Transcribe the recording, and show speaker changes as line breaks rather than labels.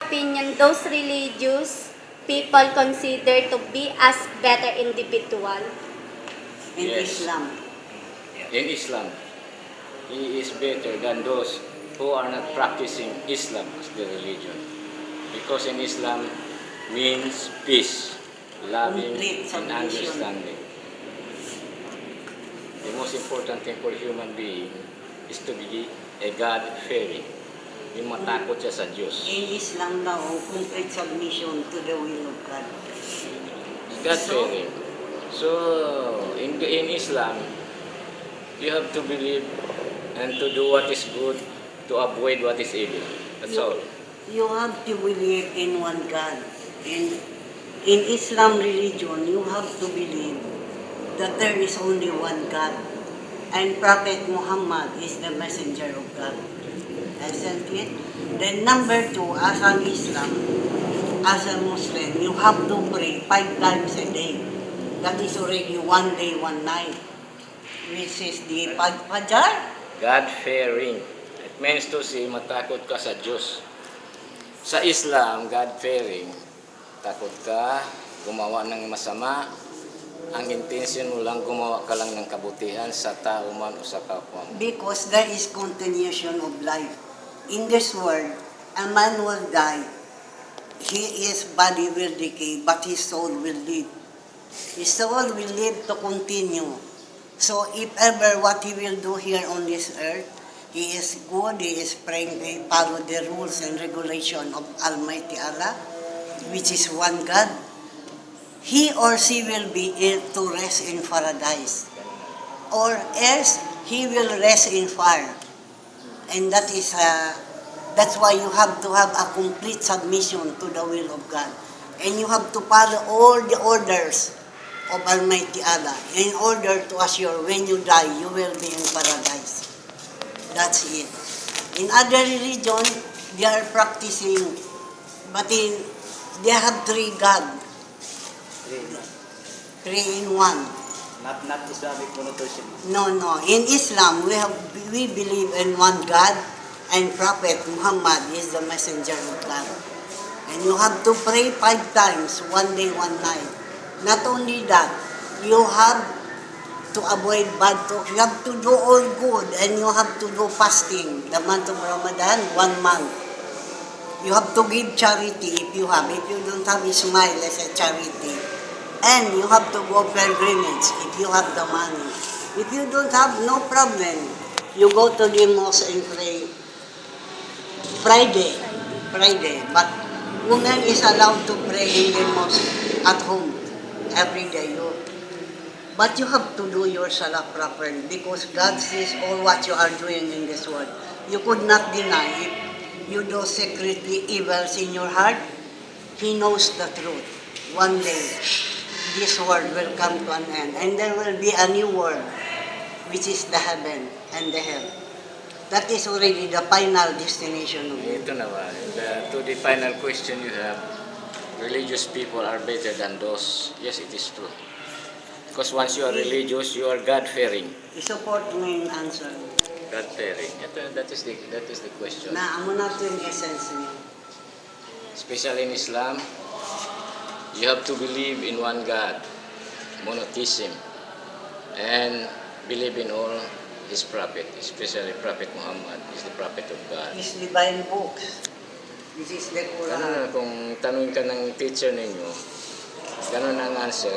opinion, those religious people consider to be as better individual?
In
Yes.
Islam.
In Islam, he is better than those who are not practicing Islam as the religion. Because in Islam means peace, loving,
Complete
and
submission.
understanding. The most important thing for human being is to be a God-fearing. Yung matakot siya sa Diyos.
In Islam now, complete submission to the will of God.
God-fearing. So, in Islam, you have to believe and to do what is good to avoid what is evil. That's all.
You have to believe in one God. In Islam religion, you have to believe that there is only one God. And Prophet Muhammad is the messenger of God. Isn't it? Then number 2, as an Islam, as a Muslim, you have to pray 5 times a day. That is already 1 day, 1 night. Which is the Fajr.
God-fearing. It means to say, matakot ka sa Diyos. Sa Islam, God-fearing, takot ka, gumawa ng masama, ang intention mo lang, gumawa ka lang ng kabutihan sa tao man o sa kapwa mo.
Because there is continuation of life. In this world, a man will die. His body will decay, but his soul will live. His soul will live to continue. So if ever what he will do here on this earth, he is good, he is praying, he follow the rules and regulation of Almighty Allah, which is one God, he or she will be able to rest in paradise. Or else, he will rest in fire. And that's why you have to have a complete submission to the will of God. And you have to follow all the orders of Almighty Allah in order to assure when you die, you will be in paradise. That's it. In other religion, they are practicing, but they have 3 God, 3 in 1.
Not Islamic monotheism.
No. In Islam, we believe in one God, and Prophet Muhammad is the messenger of God. And you have to pray 5 times, 1 day, 1 night. Not only that, you have to avoid bad talk. You have to do all good, and you have to do fasting. The month of Ramadan, 1 month. You have to give charity if you have. If you don't have, smile as a charity. And you have to go pilgrimage if you have the money. If you don't have, no problem. You go to the mosque and pray Friday. But woman is allowed to pray in the mosque at home every day. But you have to do your salah properly because God sees all what you are doing in this world. You could not deny if you do secretly evils in your heart. He knows the truth. One day, this world will come to an end, and there will be a new world, which is the heaven and the hell. That is already the final destination of it.
Ito naman, to the final question you have, religious people are better than those. Yes, it is true. Because once you are religious, you are God-fearing.
I-support mo yung answer.
God-fearing. That is the question.
Na, amo na ito yung essence niya.
Especially in Islam, you have to believe in one God, monotheism, and believe in all His prophet, especially Prophet Muhammad is the prophet of God.
His divine books. This is the Quran.
Kung tanungin ka ng teacher ninyo, ganun ang answer,